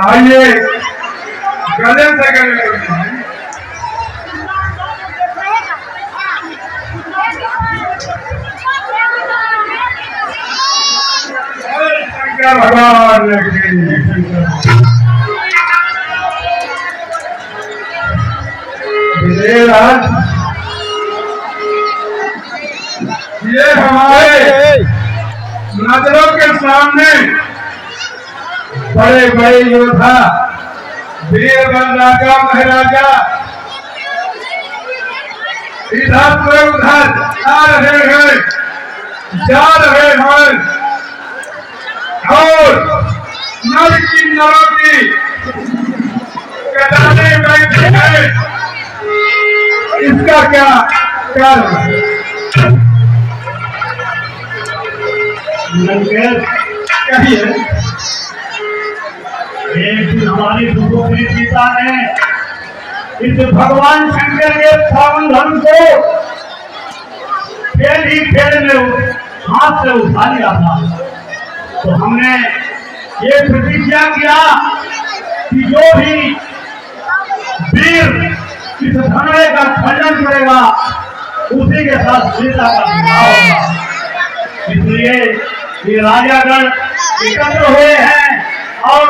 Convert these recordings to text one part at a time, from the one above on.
आइए गले से गले शंकर भगवान ये हमारे नजरों के सामने बड़े बड़े योद्धा वीर राजा महाराजा इधर से उधर आ रहे हैं, जा रहे हैं और नर की नरों की कटाने बैठे हैं। इसका क्या कारण है? कहिए। एक दिन हमारी सुपुत्री सीता ने इस भगवान शंकर के सावन धर्म को खेल ही खेल में हाथ से उठा लिया था। तो हमने ये प्रतिज्ञा किया कि जो भी वीर इस धर्म का खंडन करेगा उसी के साथ सीता का विवाह होगा। इसलिए ये राजागण एकत्र हुए हैं और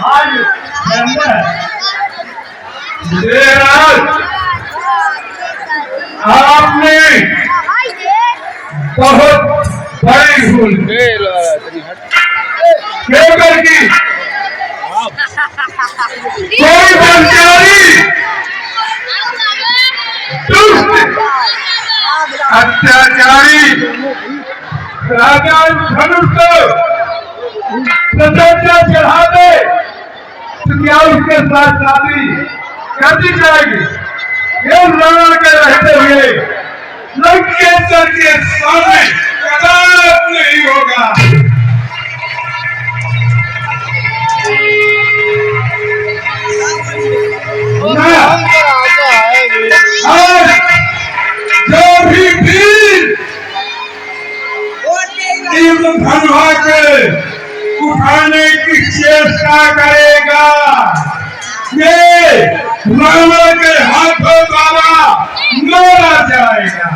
आज आपने बहुत बड़ी भूल क्यों की। कोई ब्रह्मचारी दुष्ट अत्याचारी राजा धनुष को प्रतिज्ञा चढ़ा दे तो क्या उसके साथ शादी कर दी जाएगी? ये रावण के रहते हुए लंकेश्वर के सामने कदापि नहीं होगा। और जो भी वीर इस धनुहा के उठाने की चेष्टा करेगा ये रावण के हाथों द्वारा मारा जाएगा।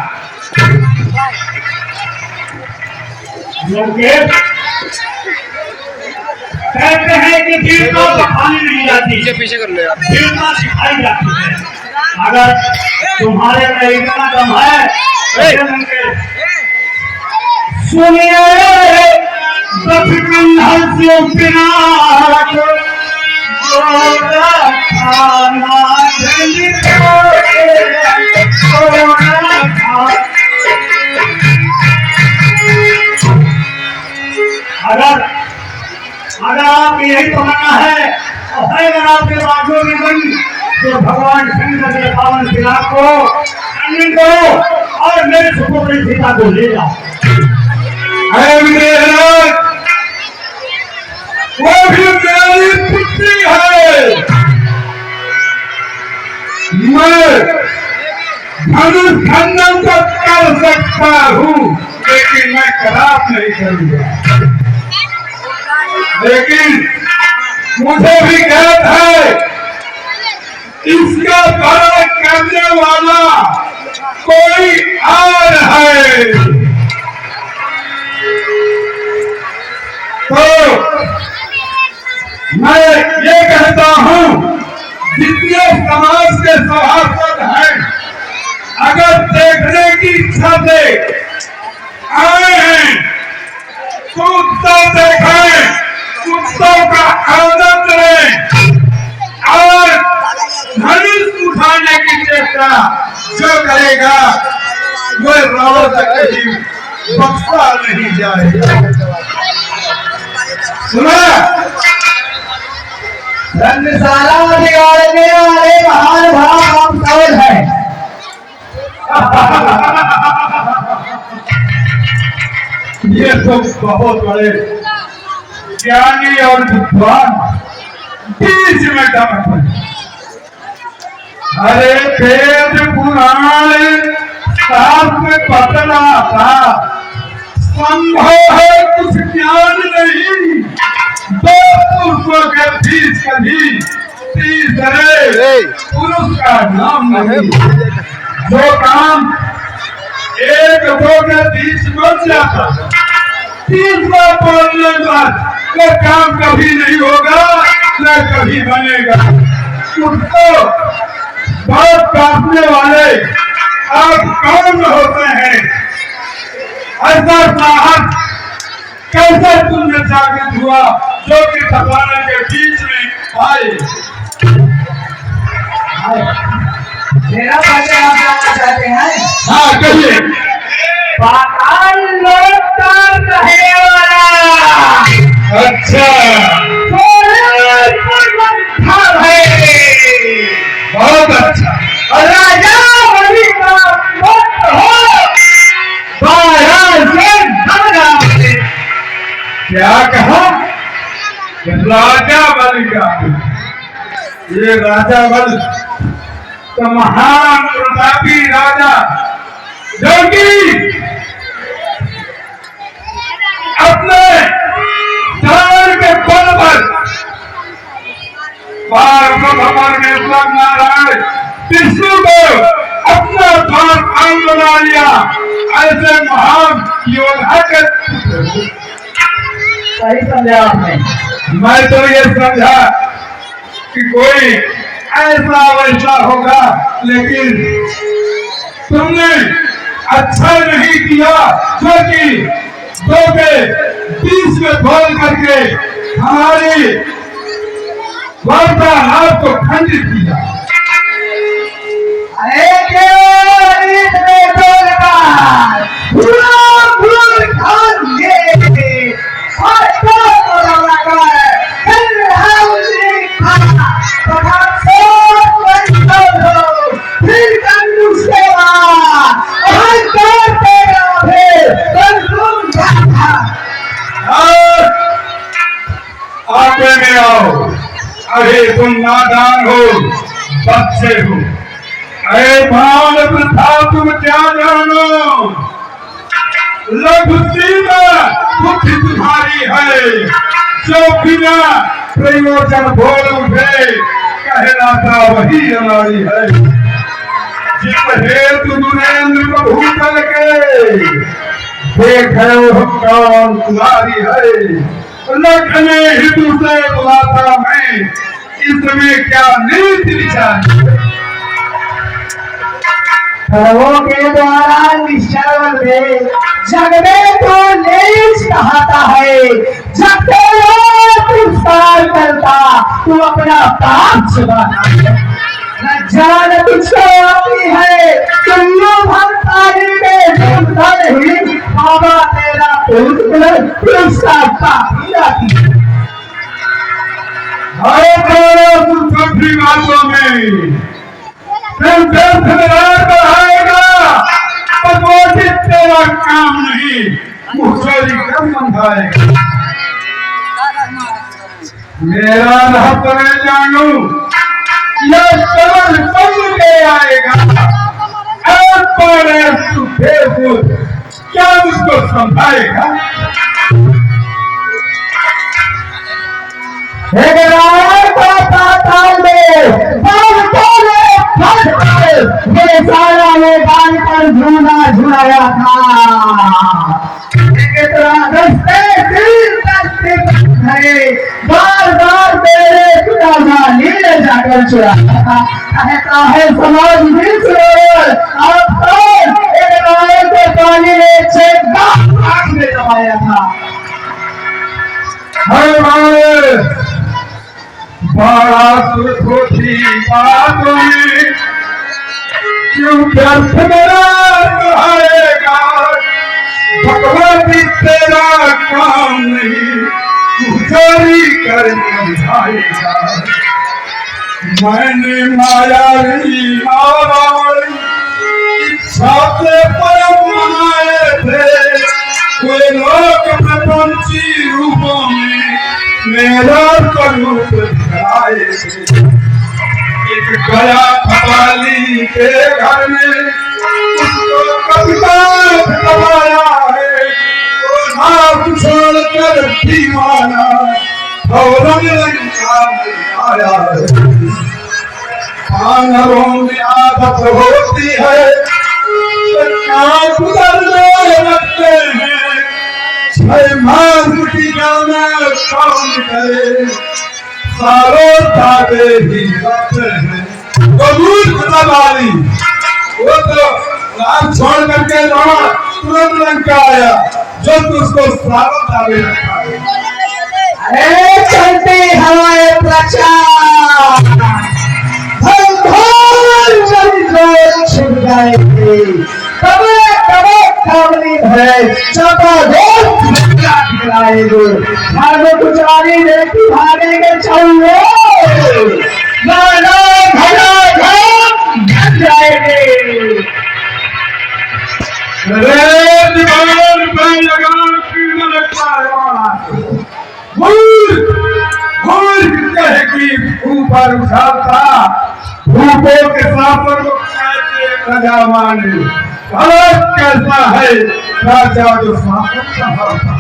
कहते हैं कि वीरता सिखाई नहीं जाती, पीछे कर लो यार, वीरता सिखाई जाती है। अगर तुम्हारे में इतना दम है सुनिए दस कंधर से पिनाक अगर आप यही तमन्ना है अगर आपके बाजू में बनी तो भगवान शंकर के पावन शिला को खंडन करो और मेरे सुपुत्री सीता को ले जाओ। वो भी मेरी पुत्री है। मैं धनुष खंडन तो कर सकता हूँ लेकिन मैं खराब नहीं करूंगा। लेकिन मुझे भी ज्ञात है इसका भरण करने वाला कोई और है। तो मैं ये कहता हूँ जितने समाज के सभासद हैं अगर देखने की इच्छा से आए हैं तो उत्सव देखें, उत्सव का आनंद लें और धनुष उठाने की चेष्टा जो करेगा वो रावण तक कहीं बख्शा नहीं जाएगा। सुना रंगशाला बिगाड़ने वाले महान भाव कौन है? ये तो बहुत बड़े ज्ञानी और विद्वान बीच में दम। अरे वेद पुराण साथ में पतला था, संभव है कुछ ज्ञान नहीं, दो पुरुषों के बीच कभी तीसरे पुरुष का नाम नहीं। जो काम एक दो के बीच बन जाता, तीसरा बोलने पर वो काम कभी नहीं होगा, न कभी बनेगा। उसको बहुत काटने वाले आप कौन होते हैं? ऐसा साहस कैसे तुमने जागृत हुआ जो कि सफाना के बीच में आए? मेरा परिचय आप जानना चाहते हैं? हाँ कहिए। पाताल लोक का रहने वाला, अच्छा, बहुत अच्छा। और राजा बलि का पुत्र हो, 12 से धन। क्या कहा? राजा बलि का, ये राजा बल तो महान प्रतापी राजा जो कि अपने जान के बल पर परमेश्वर नारायण विष्णु को अपना द्वार अंग बना लिया। ऐसे महान योद्धा के सही समझा आपने। मैं तो ये समझा कि कोई ऐसा वैसा होगा, लेकिन तुमने अच्छा नहीं किया क्योंकि दो के बीच में बोल करके हमारी वार्तालाप को खंडित किया। आगे में आओ, अरे तुम नादान हो, बच्चे हो। अरे भान प्रथा तुम क्या जानो, लघुसीमा बुद्धि तुम्हारी है, जो बिना प्रयोजन बोल उठे कहलाता वही अनाड़ी है। जिस हेतु दुरेंद्र भूतल के देखे वो कौन तुम्हारी है, लखने हितु से बुलाता मैं, इसमें क्या नीति विचार? प्रभु के द्वारा निश्चल में जग में तो नीच कहता है, जब तू सार करता तू अपना पाप छुपाना, न जान तुझको आती है तुम भक्तारी में डूबता नहीं, बाबा तेरा उसका पाप ही आती है। सभी बातों में बढ़ाएगा, तेरा काम नहीं, मुझे कम बंधाएगा। मेरा रहस्य मैं जानू, यह सरल बन के आएगा। क्या उसको समझाएगा? सारा मैदान पर झूला झुलाया था, बार बार मेरे पिता नीले जाकर चुराया था। कहता है समाज आप एक राय को पानी में चेक में दबाया था। बड़ा सुखी बातों में क्यों व्यर्थ मेरा सुहाएगा, भगवती तेरा काम नहीं, तू चोरी कर समझाएगा। मैंने माया नहीं मारी, इच्छा से परम बनाए थे, कोई लोक में पंछी रूपों में मेरा स्वरूप दिखाए थे। एक गया खपाली के घर में उसको कविता दबाया है, हाथ छोड़कर दीवाना और लंका में आया है। पानरों में आदत होती है, गुजरने लगते हैं, 6 मास की गाना कौन करे, सालों दादे ही रखते हैं। तो दूर खुदा वाली वो तो रात छोड़ करके वहां तुरंत लंका आया, जो उसको सालों दादे रखा है। अरे चलते हवाएं प्रचार छिप जाएंगे, कबे कबे कामनी भरे दिखलाएंगे, भागो पुजारी देखी भागेंगे चलो, गाना घना घन जाएंगे। दीवार पे लगान कीड़ा लगता है, कहे कि ऊपर उठाता भूपों के सापर को राजा माने, कैसा है राजा जो सापर संभालता।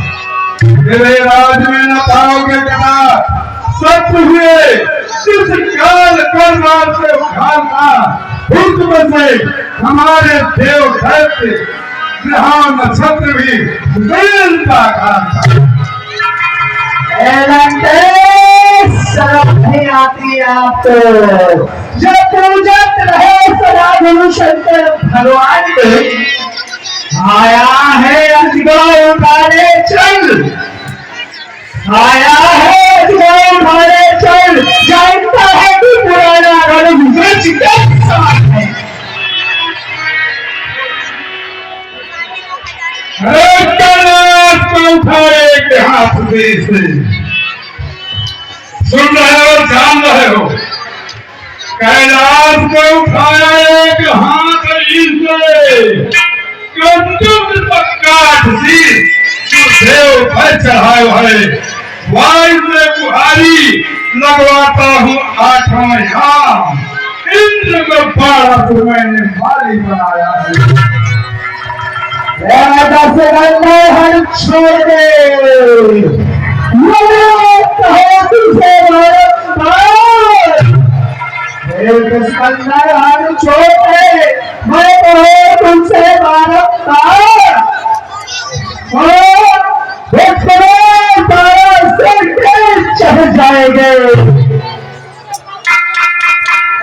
तेरे राज में न पाओगे क्या सत्य हुए, जिस काल करनाल से उठाता भूत बसे हमारे देव धरते, ग्रह नक्षत्र भी मिलता खाता। शर्म नहीं आती आपको, जब पूजत रहे सदा गुरु शंकर भगवान को, आया है अजगर उठाने चल, आया है अजगर उठाने चल, जानता है कि पुराना रणभूमि के समान है। उठाए के हाथ से सुन रहे हो, जान रहे हो, कैलाश को उठाया एक हाथ से काट सी देव भर चढ़ाए है, वायु से बुहारी लगवाता हूँ 8वां याम, इंद्र को 12 मैंने माली बनाया है। हर छोड़ दे, सिकंदर हर छोड़ दे, मैं कहो तुमसे बारंबार, चढ़ जाएंगे।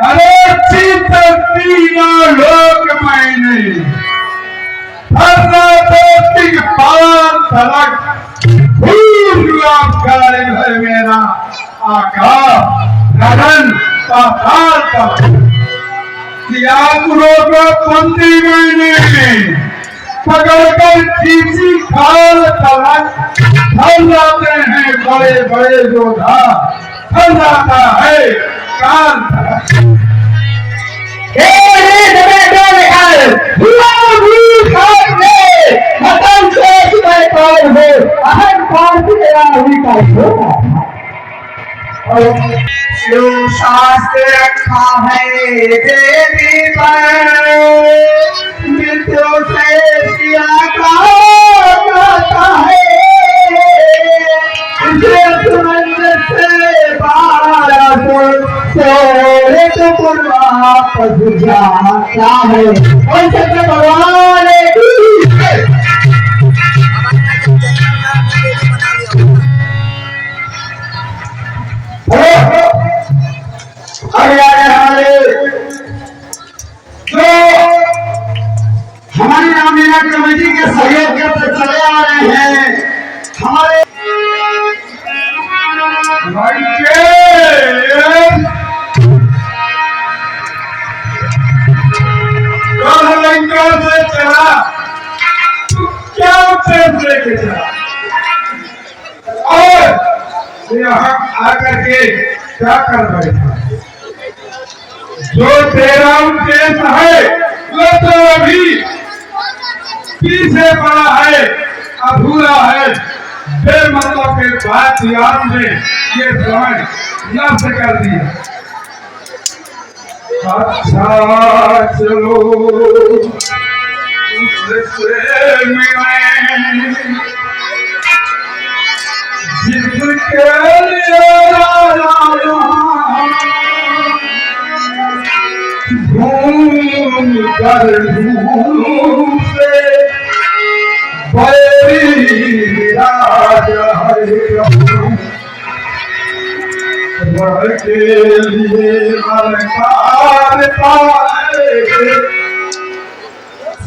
अरे तीनों लोग मैंने है मेरा आकाश गगन पाताल का किया को बंदी मैंने पकड़कर खींची खाल तलक, फल जाते हैं बड़े बड़े योद्धा, फल जाता है काल तलक। शास्त्र रखा है देवी पर, मृत्यु से सिया जाता है, से 1200 वापस जाता है। और सत्य भगवान हमारी रामलीला कमेटी के सहयोग करते चले आ रहे हैं, हमारे लंका से चला क्या लेके चला और यहाँ आकर के क्या कर बैठा। जो तेरा उद्देश्य है वो तो अभी पीछे पड़ा है, अधूरा है, बेमतलब के बात याद में ये समय नष्ट कर दिया। अच्छा चलो उससे मिले जिसके लिए घूम कर धूप से बैरी राजा के लिए अलकार पाए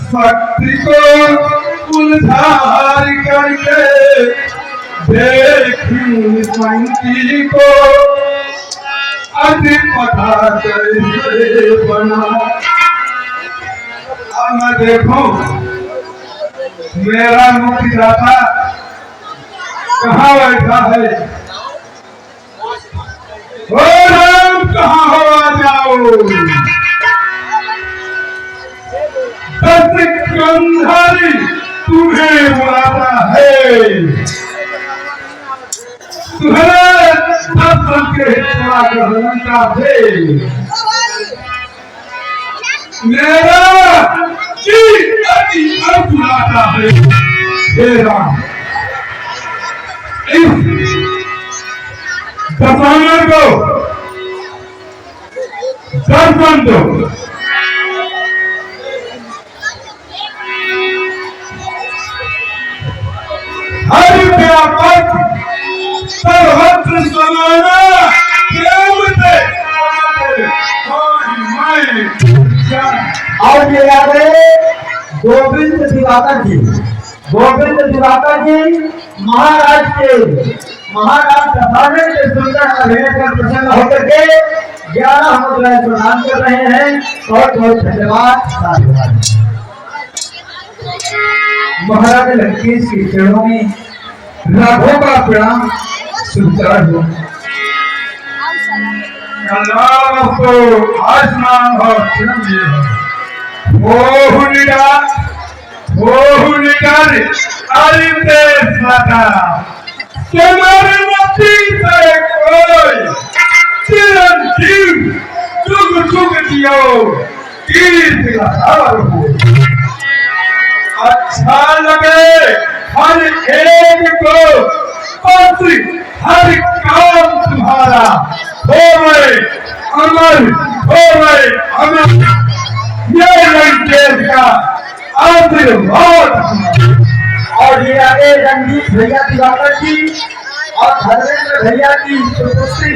शक्ति को उधार करके देखी संकी को अधिपता कैसे बना। अब मैं देखूं मेरा मुक्तिदाता कहाँ बैठा है। ओ राम कहाँ हो आ जाओ। दस कंधारी तुम्हें बुलाता है। तुम्हें दर्शन के सेवा करना थे। मेरा जी अति बुलाता है। हे राम इस दशानन को दर्शन दो। हरि व्यापक सर्वत्र समाना प्रेम से और ये याद है गोविंद दिवाकर जी। गोविंद दिवाकर जी महाराज दशानन के सुंदर अभिनय पर प्रसन्न होकर के 11 मुद्राएं प्रदान कर रहे हैं। बहुत बहुत धन्यवाद। महाराज लंकेश के चरणों में लाखों का प्रणाम स्वीकार हो। आसमान और चिरंजीव जुग जुग जियो कीर्ति का सागर हो। अच्छा लगे हर एक को पत्र हर काम तुम्हारा हो गए अमर हो गए अमर। ये लंकेश का आशीर्वाद। और ये आगे रंजीत भैया दिवाकर जी और धर्मेंद्र भैया की सुपुत्री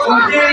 उनकी